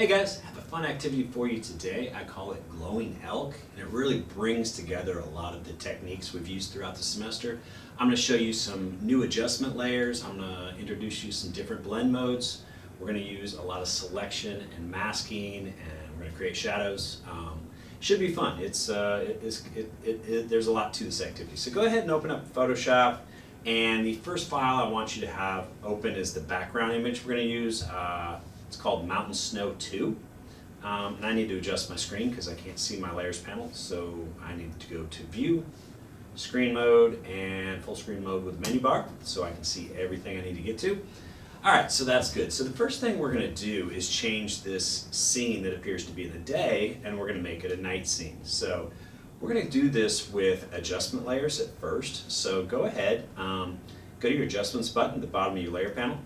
Hey guys, I have a fun activity for you today. I call it Glowing Elk, and it really brings together a lot of the techniques we've used throughout the semester. I'm going to show you some new adjustment layers. I'm going to introduce you some different blend modes. We're going to use a lot of selection and masking, and we're going to create shadows. Should be fun. There's a lot to this activity. So go ahead and open up Photoshop, and the first file I want you to have open is the background image we're going to use. It's called Mountain Snow 2. And I need to adjust my screen because I can't see my layers panel. So I need to go to View, Screen Mode, and Full Screen Mode with Menu Bar so I can see everything I need to get to. Alright, so that's good. So the first thing we're going to do is change this scene that appears to be in the day, and we're going to make it a night scene. So we're going to do this with adjustment layers at first. So go ahead, go to your Adjustments button at the bottom of your layer panel.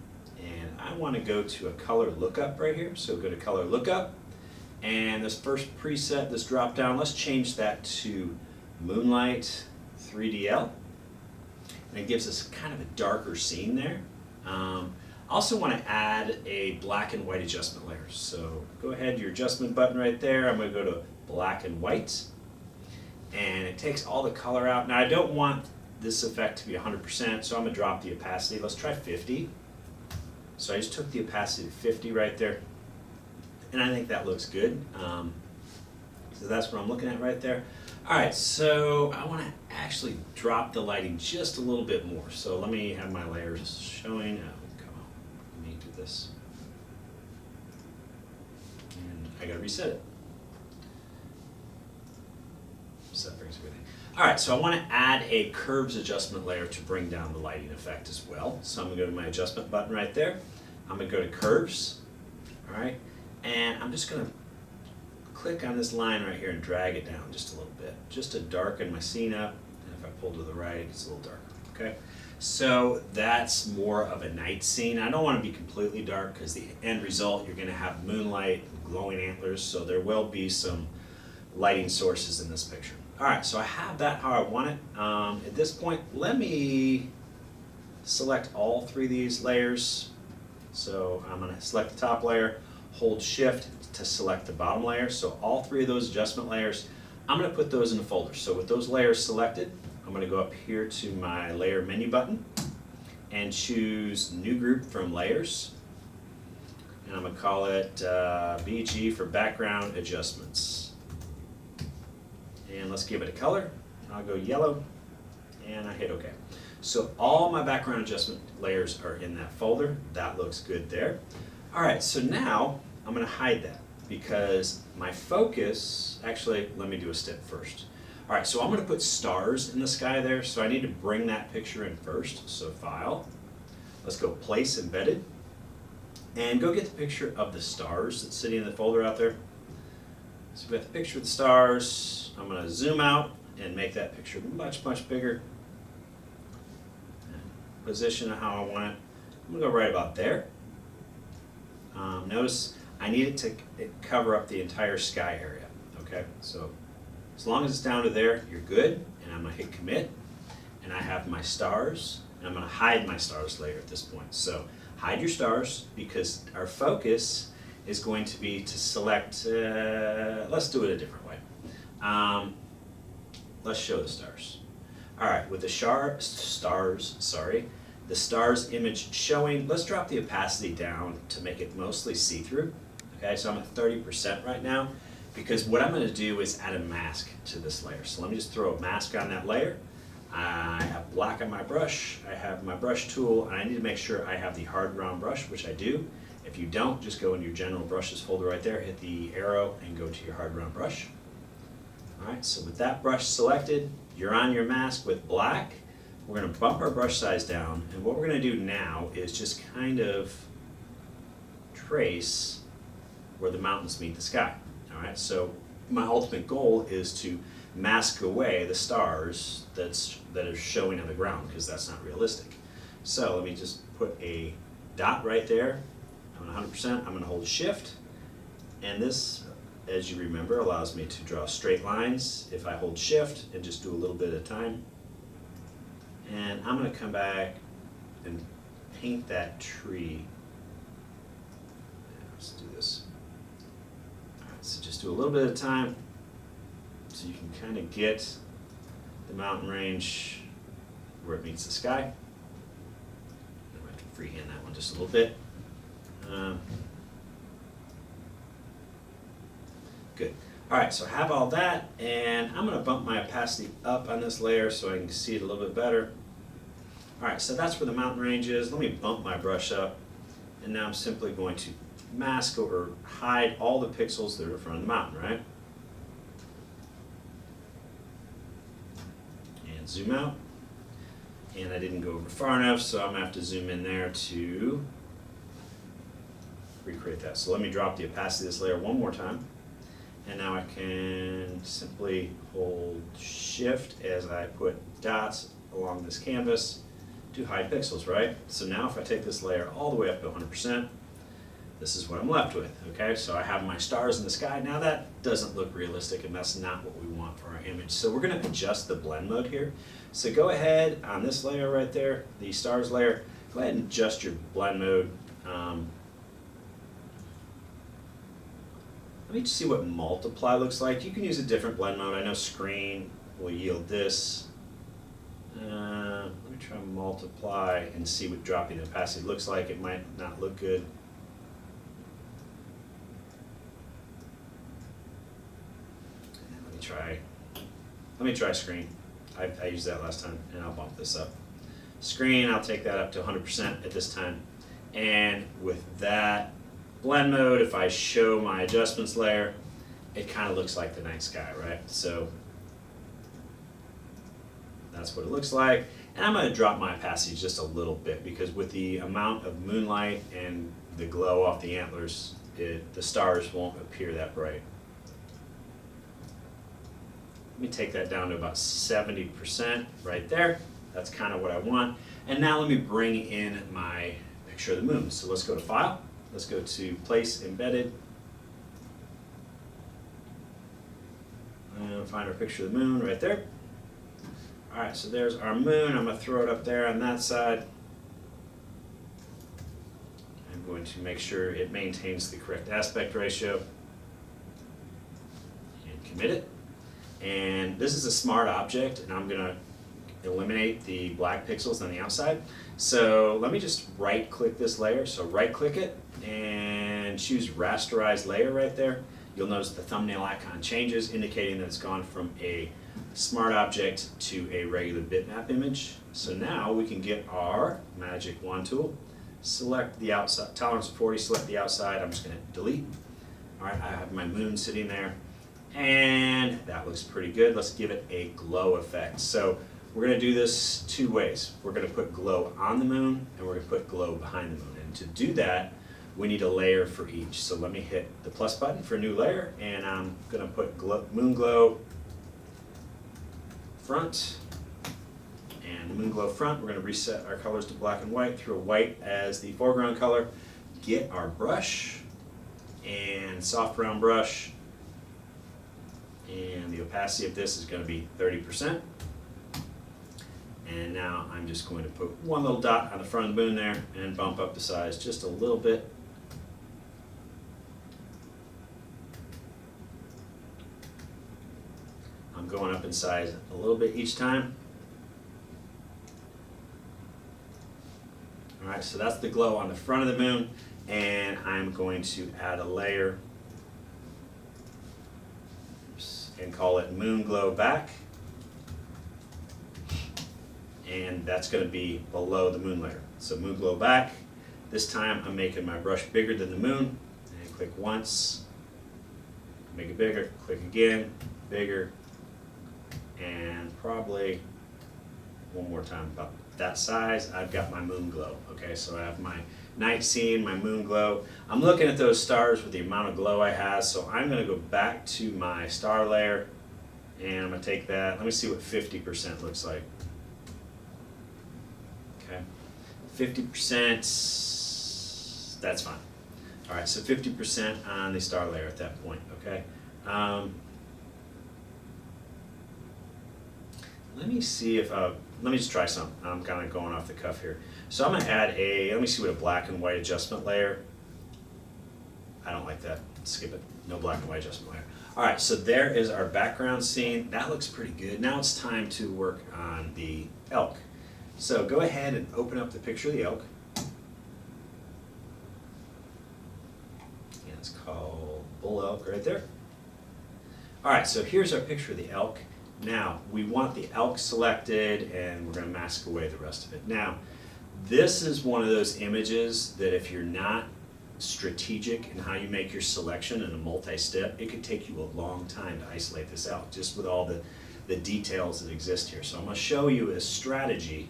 And I want to go to a color lookup right here. So go to color lookup, and this first preset, this drop down, let's change that to Moonlight 3DL. And it gives us kind of a darker scene there. I also want to add a black and white adjustment layer. So go ahead, your adjustment button right there. I'm going to go to black and white. And it takes all the color out. Now I don't want this effect to be 100%, so I'm going to drop the opacity. Let's try 50. So I just took the opacity to 50 right there, and I think that looks good. So that's what I'm looking at right there. All right, so I want to actually drop the lighting just a little bit more. So let me have my layers showing. Come on, let me do this. And I gotta reset it. So that brings everything. All right, so I want to add a curves adjustment layer to bring down the lighting effect as well. So I'm going to go to my adjustment button right there. I'm going to go to curves, all right, and I'm just going to click on this line right here and drag it down just a little bit, just to darken my scene up. And if I pull to the right, it gets a little darker, okay? So that's more of a night scene. I don't want to be completely dark because the end result, you're going to have moonlight, glowing antlers, so there will be some lighting sources in this picture. Alright, so I have that how I want it. At this point, let me select all three of these layers. So I'm going to select the top layer, hold Shift to select the bottom layer. So all three of those adjustment layers, I'm going to put those in a folder. So with those layers selected, I'm going to go up here to my layer menu button and choose New Group from Layers. And I'm going to call it BG for Background Adjustments. And let's give it a color. I'll go yellow, and I hit OK. So all my background adjustment layers are in that folder. That looks good there. All right, so now I'm going to hide that because my focus, actually, let me do a step first. All right, so I'm going to put stars in the sky there, so I need to bring that picture in first. So File, let's go Place Embedded, and go get the picture of the stars that's sitting in the folder out there. So we've got the picture of the stars. I'm going to zoom out and make that picture much, much bigger. And position it how I want it. I'm going to go right about there. Notice I need it to cover up the entire sky area. Okay, so as long as it's down to there, you're good. And I'm going to hit Commit. And I have my stars. And I'm going to hide my stars layer at this point. So hide your stars because our focus is going to be to select, let's do it a different way. Let's show the stars. All right, with the the stars image showing, let's drop the opacity down to make it mostly see-through. Okay, so I'm at 30% right now because what I'm going to do is add a mask to this layer. So let me just throw a mask on that layer. I have black on my brush, I have my brush tool, and I need to make sure I have the hard round brush, which I do. If you don't, just go in your general brushes folder right there, hit the arrow, and go to your hard round brush. Alright, so with that brush selected, you're on your mask with black. We're going to bump our brush size down, and what we're going to do now is just kind of trace where the mountains meet the sky. Alright, so my ultimate goal is to mask away the stars that are showing on the ground, because that's not realistic. So let me just put a dot right there. I'm 100%, I'm going to hold Shift, and this, as you remember, allows me to draw straight lines if I hold Shift and just do a little bit at a time. And I'm going to come back and paint that tree. Let's do this. do a little bit at a time so you can kind of get the mountain range where it meets the sky. I'm going to have to freehand that one just a little bit. Good. All right, so I have all that, and I'm going to bump my opacity up on this layer so I can see it a little bit better. All right, so that's where the mountain range is. Let me bump my brush up, and now I'm simply going to mask or hide all the pixels that are in front of the mountain, right? And zoom out. And I didn't go over far enough, so I'm going to have to zoom in there to recreate that. So let me drop the opacity of this layer one more time. And now I can simply hold Shift as I put dots along this canvas to hide pixels, right? So now if I take this layer all the way up to 100%, this is what I'm left with, okay? So I have my stars in the sky. Now that doesn't look realistic, and that's not what we want for our image. So we're gonna adjust the blend mode here. So go ahead on this layer right there, the stars layer, go ahead and adjust your blend mode. Let me just see what multiply looks like. You can use a different blend mode. I know screen will yield this. Let me try multiply and see what dropping the opacity looks like. It might not look good. Let me try screen. I used that last time, and I'll bump this up. Screen, I'll take that up to 100% at this time. And with that blend mode, if I show my adjustments layer, it kind of looks like the night sky, right? So that's what it looks like. And I'm going to drop my opacity just a little bit, because with the amount of moonlight and the glow off the antlers, the stars won't appear that bright. Let me take that down to about 70% right there. That's kind of what I want. And now let me bring in my picture of the moon. So let's go to File. Let's go to Place Embedded. And find our picture of the moon right there. All right, so there's our moon. I'm going to throw it up there on that side. I'm going to make sure it maintains the correct aspect ratio. And commit it. And this is a smart object, and I'm going to eliminate the black pixels on the outside. So let me just right-click this layer. So right-click it and choose Rasterize Layer right there. You'll notice the thumbnail icon changes, indicating that it's gone from a smart object to a regular bitmap image. So now we can get our magic wand tool, select the outside, tolerance of 40, select the outside. I'm just going to delete. All right, I have my moon sitting there. And that looks pretty good. Let's give it a glow effect. So we're going to do this two ways. We're going to put glow on the moon, and we're going to put glow behind the moon. And to do that, we need a layer for each. So let me hit the plus button for a new layer, and I'm going to put moon glow front. And the moon glow front, we're going to reset our colors to black and white, throw white as the foreground color. Get our brush and soft round brush. And the opacity of this is going to be 30%. And now I'm just going to put one little dot on the front of the moon there and bump up the size just a little bit. I'm going up in size a little bit each time. All right, so that's the glow on the front of the moon, and I'm going to add a layer and call it Moon Glow Back. And that's going to be below the moon layer. So Moon Glow Back. This time I'm making my brush bigger than the moon. And click once, make it bigger, click again, bigger, and probably one more time about that size. I've got my moon glow. Okay, so I have my night scene, my moon glow. I'm looking at those stars with the amount of glow I have, so I'm going to go back to my star layer, and I'm going to take that. Let me see what 50% looks like. Okay, 50%, that's fine. All right, so 50% on the star layer at that point, okay? Let me see if, let me just try something. I'm kind of going off the cuff here. So I'm going to add let me see what a black and white adjustment layer I don't like that. Skip it. No black and white adjustment layer. All right, so there is our background scene. That looks pretty good. Now it's time to work on the elk. So go ahead and open up the picture of the elk. And it's called bull elk right there. All right, so here's our picture of the elk. Now, we want the elk selected, and we're going to mask away the rest of it. Now, this is one of those images that if you're not strategic in how you make your selection in a multi-step, it could take you a long time to isolate this out, just with all the details that exist here. So I'm going to show you a strategy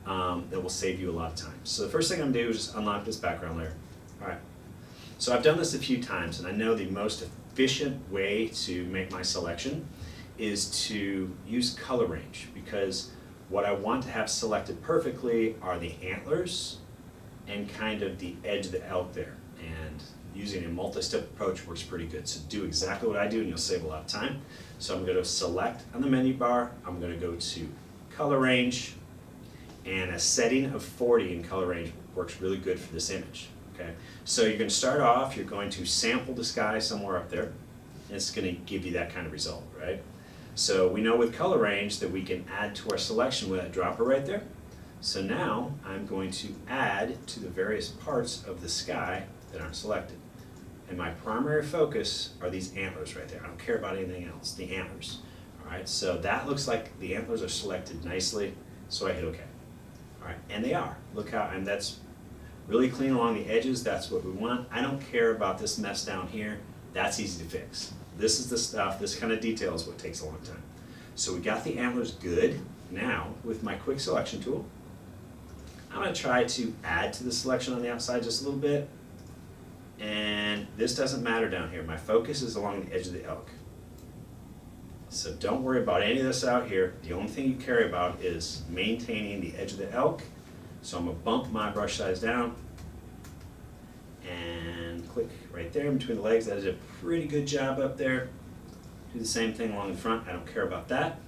that will save you a lot of time. So the first thing I'm going to do is just unlock this background layer. All right. So I've done this a few times, and I know the most efficient way to make my selection is to use color range, because what I want to have selected perfectly are the antlers and kind of the edge of the elk there. And using a multi-step approach works pretty good. So do exactly what I do and you'll save a lot of time. So I'm going to select on the menu bar, I'm going to go to color range, and a setting of 40 in color range works really good for this image. Okay, so you're going to start off, you're going to sample the sky somewhere up there. It's going to give you that kind of result, right? So we know with color range that we can add to our selection with that dropper right there. So now I'm going to add to the various parts of the sky that aren't selected. And my primary focus are these antlers right there. I don't care about anything else, the antlers. All right, so that looks like the antlers are selected nicely, so I hit OK. All right, and they are. Look how, and that's really clean along the edges. That's what we want. I don't care about this mess down here. That's easy to fix. This is the stuff, this kind of detail is what takes a long time. So we got the antlers good. Now, with my quick selection tool, I'm going to try to add to the selection on the outside just a little bit. And this doesn't matter down here. My focus is along the edge of the elk. So don't worry about any of this out here. The only thing you care about is maintaining the edge of the elk. So I'm going to bump my brush size down and click right there in between the legs. That is a pretty good job up there. Do the same thing along the front. I don't care about that.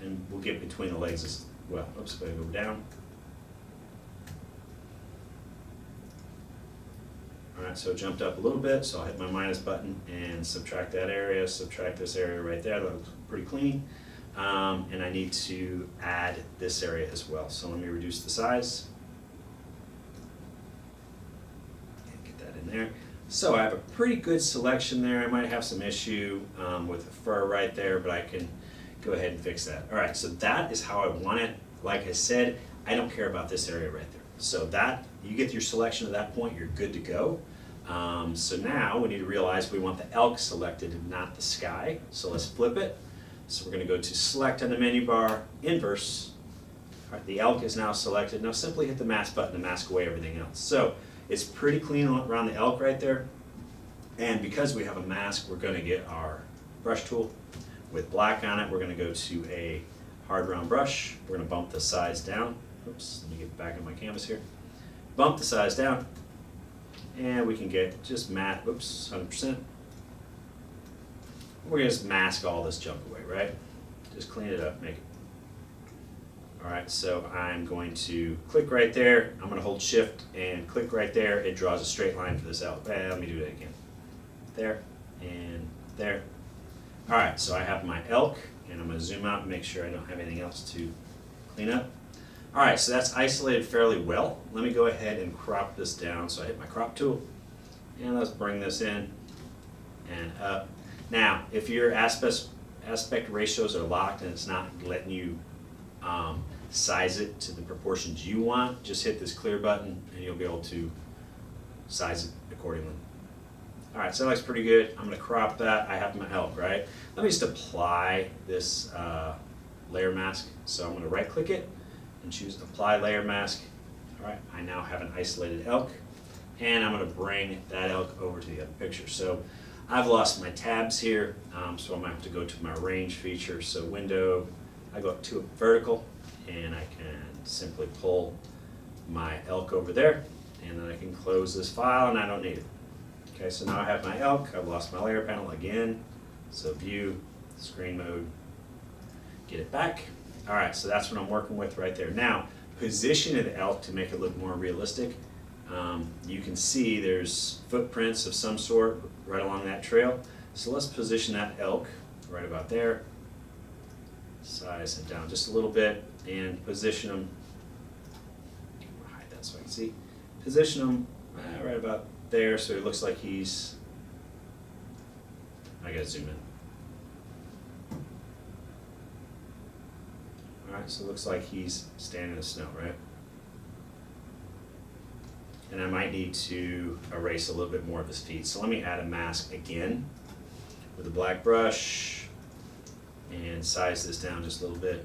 And we'll get between the legs as well. Oops, I'm going to go down. Alright, so it jumped up a little bit, so I'll hit my minus button and subtract that area, subtract this area right there. That looks pretty clean. And I need to add this area as well. So let me reduce the size. And get that in there. So I have a pretty good selection there. I might have some issue with the fur right there, but I can go ahead and fix that. Alright, so that is how I want it. Like I said, I don't care about this area right there. So that, you get your selection at that point, you're good to go. So now we need to realize we want the elk selected and not the sky. So let's flip it. So we're going to go to select on the menu bar, inverse. All right, the elk is now selected. Now simply hit the mask button to mask away everything else. So it's pretty clean around the elk right there. And because we have a mask, we're going to get our brush tool with black on it. We're going to go to a hard round brush. We're going to bump the size down. Oops, let me get back on my canvas here. Bump the size down, and we can get just matte, oops, 100%. We're going to just mask all this junk away, right? Just clean it up, make it. All right, so I'm going to click right there. I'm going to hold shift and click right there. It draws a straight line for this elk. Let me do that again. There and there. All right, so I have my elk, and I'm going to zoom out and make sure I don't have anything else to clean up. All right, so that's isolated fairly well. Let me go ahead and crop this down. So I hit my crop tool, and let's bring this in and up. Now, if your aspect ratios are locked and it's not letting you size it to the proportions you want, just hit this clear button and you'll be able to size it accordingly. All right, so that looks pretty good. I'm going to crop that. I have my elk, right? Let me just apply this layer mask. So I'm going to right-click it and choose Apply Layer Mask. All right, I now have an isolated elk, and I'm going to bring that elk over to the other picture. So I've lost my tabs here, so I'm going to have to go to my range feature. So Window, I go up to vertical, and I can simply pull my elk over there, and then I can close this file, and I don't need it. Okay, so now I have my elk. I've lost my layer panel again. So View, Screen Mode, get it back. All right, so that's what I'm working with right there. Now, position of the elk to make it look more realistic. You can see there's footprints of some sort right along that trail. So let's position that elk right about there. Size him down just a little bit and position him. Hide that so I can see. Position him right about there so it looks like he's. I gotta zoom in. Alright, so it looks like he's standing in the snow, right? And I might need to erase a little bit more of his feet. So let me add a mask again with a black brush and size this down just a little bit.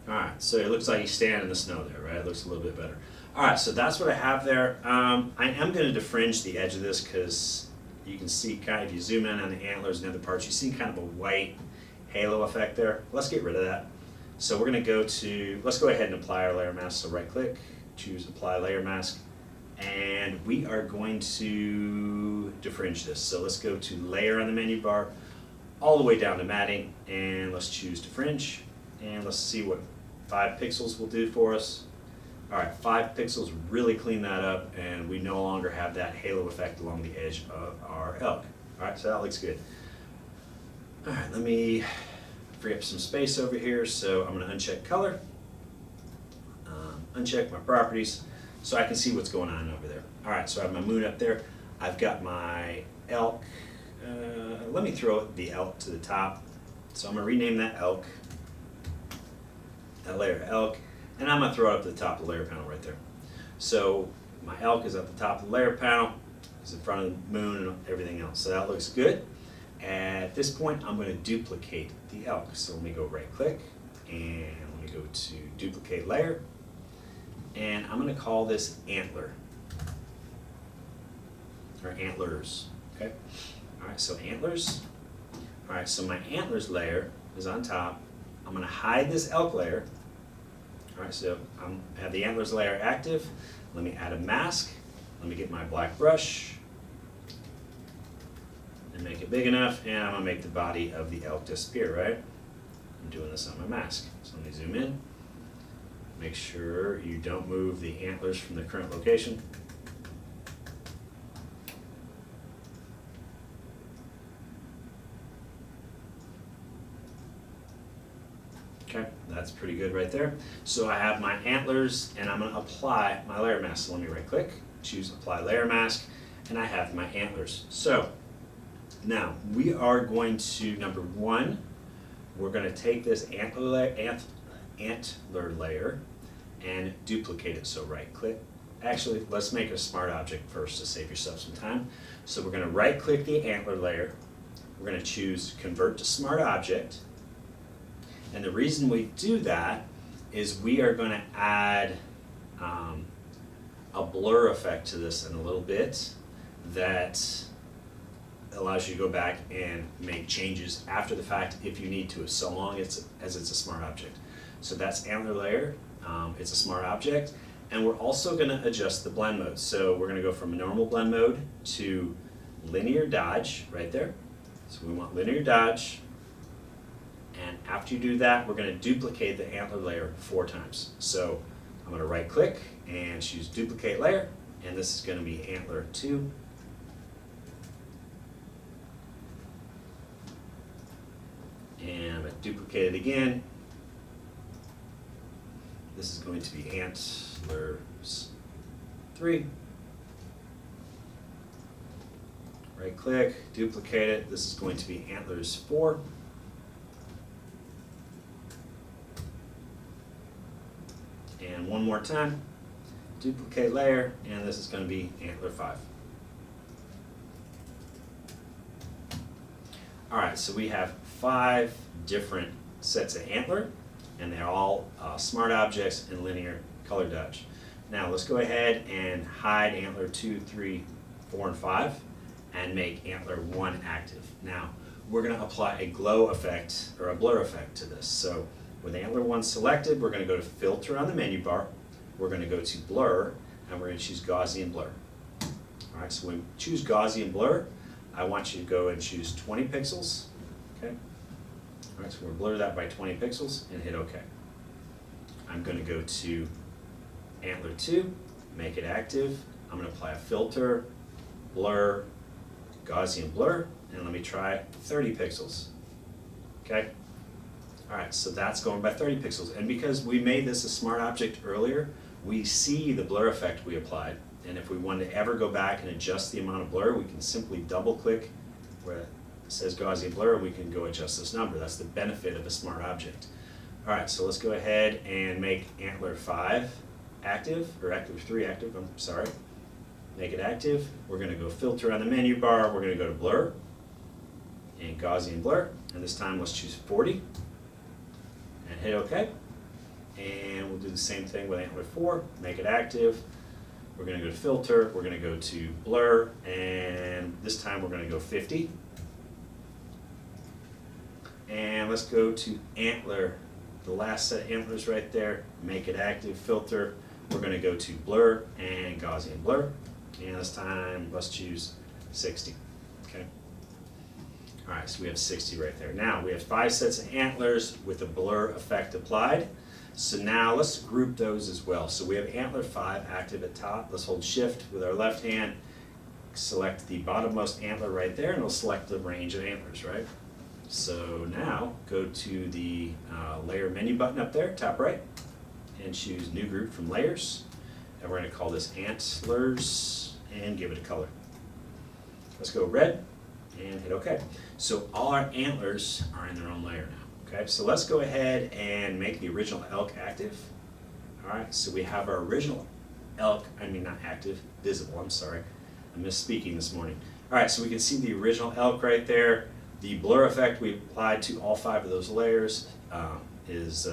Alright, so it looks like he's standing in the snow there, right? It looks a little bit better. Alright, so that's what I have there. I am going to defringe the edge of this because you can see kind of, if you zoom in on the antlers and other parts, you see kind of a white halo effect there. Let's get rid of that. So we're going to go to, let's go ahead and apply our layer mask. So right click, choose apply layer mask, and we are going to defringe this. So let's go to layer on the menu bar, all the way down to matting, and let's choose defringe, and let's see what 5 pixels will do for us. Alright, 5 pixels really clean that up, and we no longer have that halo effect along the edge of our elk. Alright, so that looks good. Alright, let me free up some space over here, so I'm going to uncheck color, uncheck my properties, so I can see what's going on over there. Alright, so I have my moon up there, I've got my elk, let me throw the elk to the top, so I'm going to rename that elk. That layer elk, and I'm going to throw it up to the top of the layer panel right there. So my elk is at the top of the layer panel, is in front of the moon and everything else. So that looks good. At this point, I'm going to duplicate the elk. So let me go right click, and let me go to duplicate layer, and I'm going to call this antler, or antlers. Okay. All right. So antlers. All right. So my antlers layer is on top. I'm going to hide this elk layer. Alright, so I have the antlers layer active. Let me add a mask. Let me get my black brush and make it big enough, and I'm going to make the body of the elk disappear, right? I'm doing this on my mask. So let me zoom in. Make sure you don't move the antlers from the current location. Okay, that's pretty good right there. So I have my antlers, and I'm going to apply my layer mask. So let me right click, choose apply layer mask, and I have my antlers. So now we are going to, number one, we're going to take this antler layer and duplicate it. So right click. Actually, let's make a smart object first to save yourself some time. So we're going to right click the antler layer. We're going to choose convert to smart object. And the reason we do that is we are going to add a blur effect to this in a little bit that allows you to go back and make changes after the fact if you need to, so long as it's a smart object. So that's antler layer, it's a smart object, and we're also going to adjust the blend mode. So we're going to go from a normal blend mode to linear dodge right there. So we want linear dodge. And after you do that, we're going to duplicate the antler layer 4 times. So I'm going to right click and choose duplicate layer, and this is going to be antler 2. And I'm going to duplicate it again. This is going to be antlers 3. Right click, duplicate it. This is going to be antlers 4. And one more time, duplicate layer, and this is going to be antler 5. Alright, so we have 5 different sets of antler, and they're all smart objects and linear color dodge. Now let's go ahead and hide antler 2, 3, 4, and 5, and make antler 1 active. Now we're going to apply a glow effect, or a blur effect to this. So With antler 1 selected, we're going to go to filter on the menu bar. We're going to go to blur, and we're going to choose Gaussian blur. All right, so when we choose Gaussian blur, I want you to go and choose 20 pixels. Okay. All right, so we'll blur that by 20 pixels and hit OK. I'm going to go to antler 2, make it active. I'm going to apply a filter, blur, Gaussian blur, and let me try 30 pixels. Okay? All right, so that's going by 30 pixels. And because we made this a smart object earlier, we see the blur effect we applied. And if we want to ever go back and adjust the amount of blur, we can simply double click where it says Gaussian blur, and we can go adjust this number. That's the benefit of a smart object. All right, so let's go ahead and make antler 5 active, or antler 3 active, I'm sorry. Make it active. We're going to go filter on the menu bar. We're going to go to blur and Gaussian blur. And this time let's choose 40 and hit OK. And we'll do the same thing with antler 4. Make it active. We're going to go to filter. We're going to go to blur. And this time we're going to go 50. And let's go to antler. The last set of antlers right there. Make it active. Filter. We're going to go to blur and Gaussian blur. And this time, let's choose 60, okay? All right, so we have 60 right there. Now, we have 5 sets of antlers with the blur effect applied. So now, let's group those as well. So we have antler 5 active at top. Let's hold shift with our left hand, select the bottommost antler right there, and it'll select the range of antlers, right? So now, go to the layer menu button up there, top right, and choose new group from layers. And we're going to call this antlers and give it a color. Let's go red and hit OK. So all our antlers are in their own layer now. Okay, so let's go ahead and make the original elk active. All right, so we have our original elk, not active, visible, I'm sorry. I'm misspeaking this morning. All right, so we can see the original elk right there. The blur effect we applied to all 5 of those layers is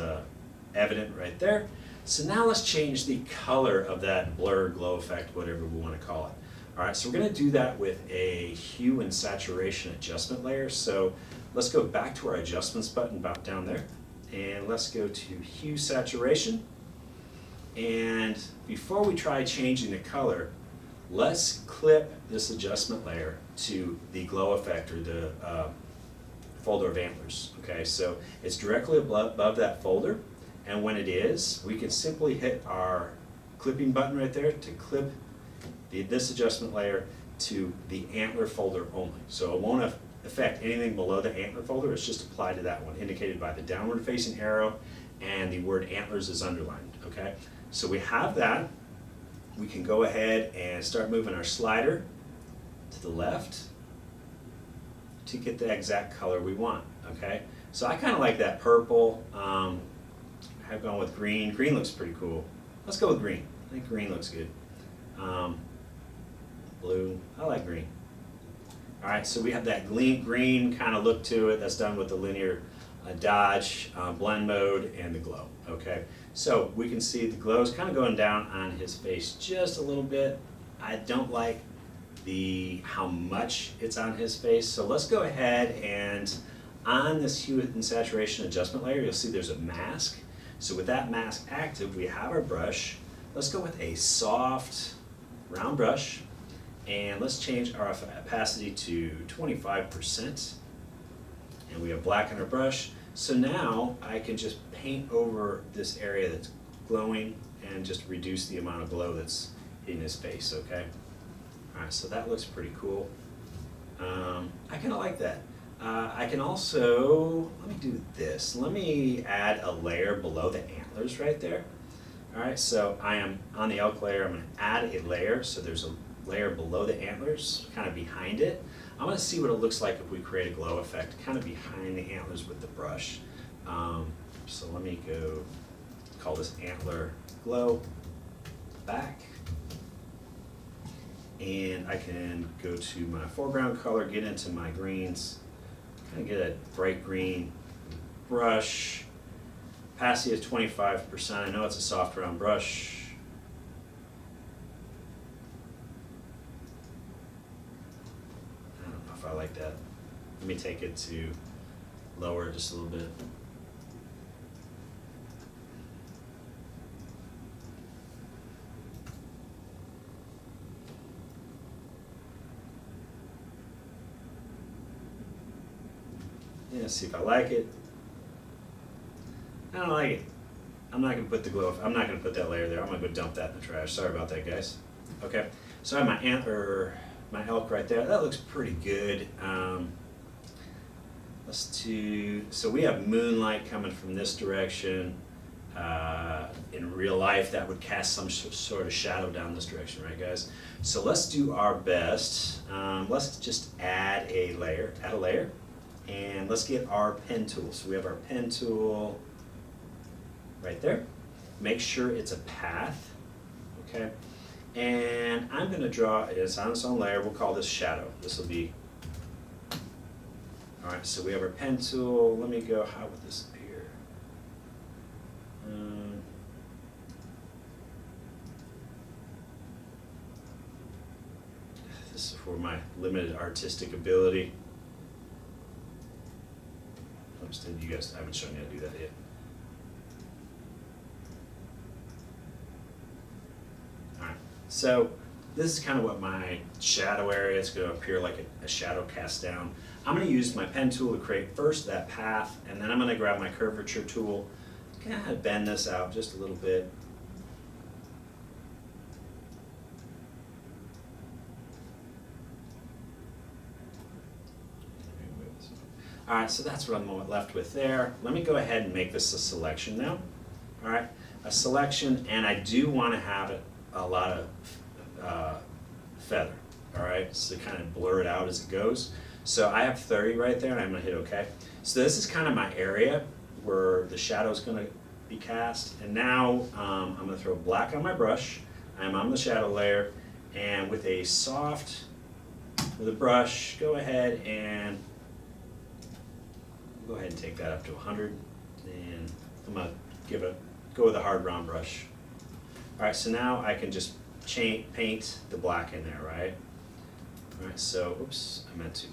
evident right there. So now let's change the color of that blur, glow effect, whatever we want to call it. All right, so we're going to do that with a hue and saturation adjustment layer. So let's go back to our adjustments button about down there, and let's go to hue saturation. And before we try changing the color, let's clip this adjustment layer to the glow effect, or the folder of antlers. Okay, so it's directly above that folder. And when it is, we can simply hit our clipping button right there to clip this adjustment layer to the antler folder only. So it won't affect anything below the antler folder, it's just applied to that one, indicated by the downward facing arrow, and the word antlers is underlined, okay? So we have that. We can go ahead and start moving our slider to the left to get the exact color we want, okay? So I kind of like that purple. I've gone with green. Green looks pretty cool. Let's go with green. I think green looks good. Blue. I like green. All right, so we have that green kind of look to it. That's done with the linear dodge, blend mode, and the glow. Okay, so we can see the glow is kind of going down on his face just a little bit. I don't like how much it's on his face. So let's go ahead and on this hue and saturation adjustment layer, you'll see there's a mask. So with that mask active, we have our brush. Let's go with a soft round brush, and let's change our opacity to 25%. And we have black on our brush. So now I can just paint over this area that's glowing and just reduce the amount of glow that's in his face, okay? All right, so that looks pretty cool. I kind of like that. I can also, let me do this. Let me add a layer below the antlers right there. All right, so I am on the elk layer. I'm going to add a layer. So there's a layer below the antlers, kind of behind it. I'm going to see what it looks like if we create a glow effect, kind of behind the antlers with the brush. So let me go call this antler glow back. And I can go to my foreground color, get into my greens, kind of get a bright green brush. Opacity is 25%. I know it's a soft round brush. I don't know if I like that. Let me take it to lower just a little bit. Let's see if I like it. I don't like it. I'm not gonna put the glow. I'm not gonna put that layer there. I'm gonna go dump that in the trash. Sorry about that, guys. Okay, so I have my antler, my elk right there. That looks pretty good. So we have moonlight coming from this direction. In real life, that would cast some sort of shadow down this direction, right, guys? So let's do our best. Let's just add a layer, and let's get our pen tool. So we have our pen tool right there. Make sure it's a path, okay? And I'm gonna draw, it's on its own layer, we'll call this shadow. This will be, all right, so we have our pen tool. Let me go, how would this appear? This is for my limited artistic ability. You guys, I haven't shown you how to do that yet. Alright, so this is kind of what my shadow area is going to appear like a shadow cast down. I'm going to use my pen tool to create first that path, and then I'm going to grab my curvature tool, kind of bend this out just a little bit. Alright, so that's what I'm left with there. Let me go ahead and make this a selection now. Alright, a selection, and I do want to have it a lot of feather. Alright, so kind of blur it out as it goes. So I have 30 right there, and I'm going to hit OK. So this is kind of my area where the shadow is going to be cast. And now I'm going to throw black on my brush. I'm on the shadow layer, and with a brush, go ahead and take that up to 100, and I'm going to go with a hard round brush. Alright, so now I can just paint the black in there, right? Alright, so, oops, I meant to.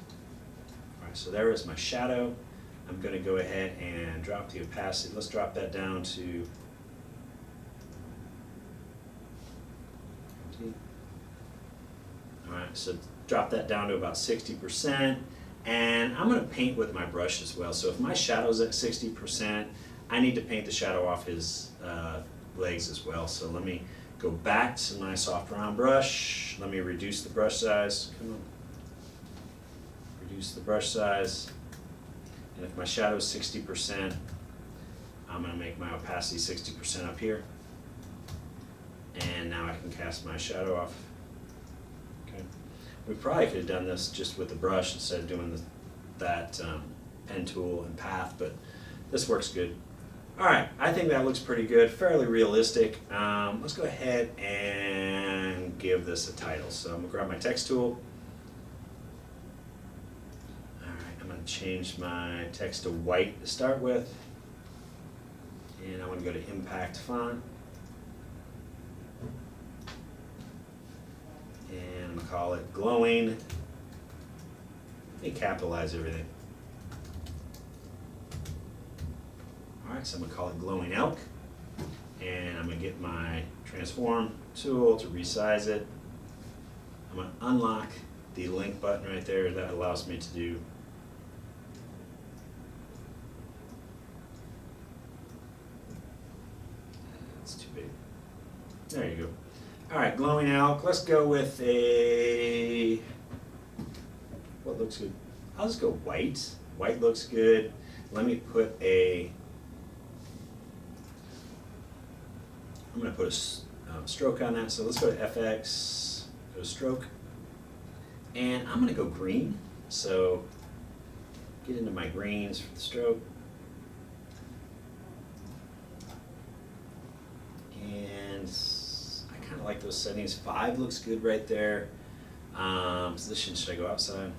Alright, so there is my shadow. I'm going to go ahead and drop the opacity. Let's drop that down to Alright, so drop that down to about 60%. And I'm going to paint with my brush as well. So if my shadow's at 60%, I need to paint the shadow off his legs as well. So let me go back to my soft round brush. Let me reduce the brush size. Come on. Reduce the brush size. And if my shadow is 60%, I'm going to make my opacity 60% up here. And now I can cast my shadow off. Okay. We probably could have done this just with the brush instead of doing that pen tool and path, but this works good. All right, I think that looks pretty good, fairly realistic. Let's go ahead and give this a title. So I'm gonna grab my text tool. All right, I'm gonna change my text to white to start with. And I want to go to impact font. And I'm going to call it glowing. Let me capitalize everything. Alright, so I'm going to call it glowing elk. And I'm going to get my transform tool to resize it. I'm going to unlock the link button right there. That allows me to do that's too big. There you go. Alright, glowing elk. Let's go with what looks good? I'll just go white. White looks good. Let me put I'm going to put a stroke on that. So let's go to FX, go to stroke. And I'm going to go green. So get into my greens for the stroke. And I kind of like those settings. 5 looks good right there. Position, should I go outside?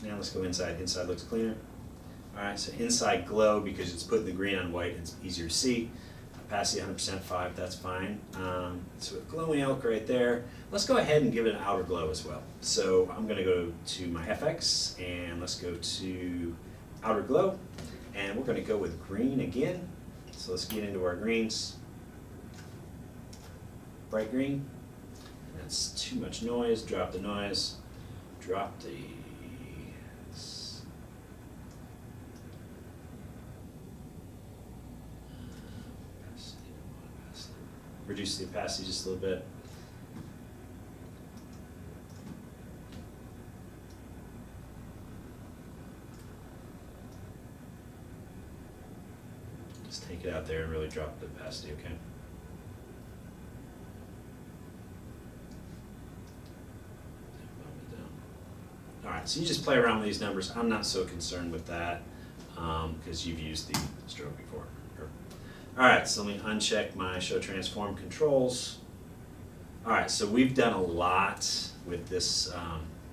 Now let's go inside. Inside looks cleaner. Alright, so inside glow because it's putting the green on white, it's easier to see. Opacity 100%, 5, that's fine. So with glowing elk right there, let's go ahead and give it an outer glow as well. So I'm going to go to my FX and let's go to outer glow. And we're going to go with green again. So let's get into our greens. Bright green. That's too much noise. Drop the noise. Drop the reduce the opacity just a little bit. Just take it out there and really drop the opacity, okay? Alright, so you just play around with these numbers. I'm not so concerned with that because you've used the stroke before. Alright, so let me uncheck my show transform controls. Alright, so we've done a lot with this,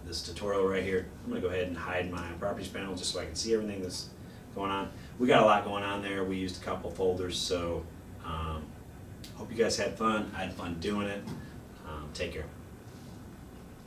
this tutorial right here. I'm going to go ahead and hide my properties panel just so I can see everything that's going on. We got a lot going on there. We used a couple folders, so hope you guys had fun. I had fun doing it. Take care.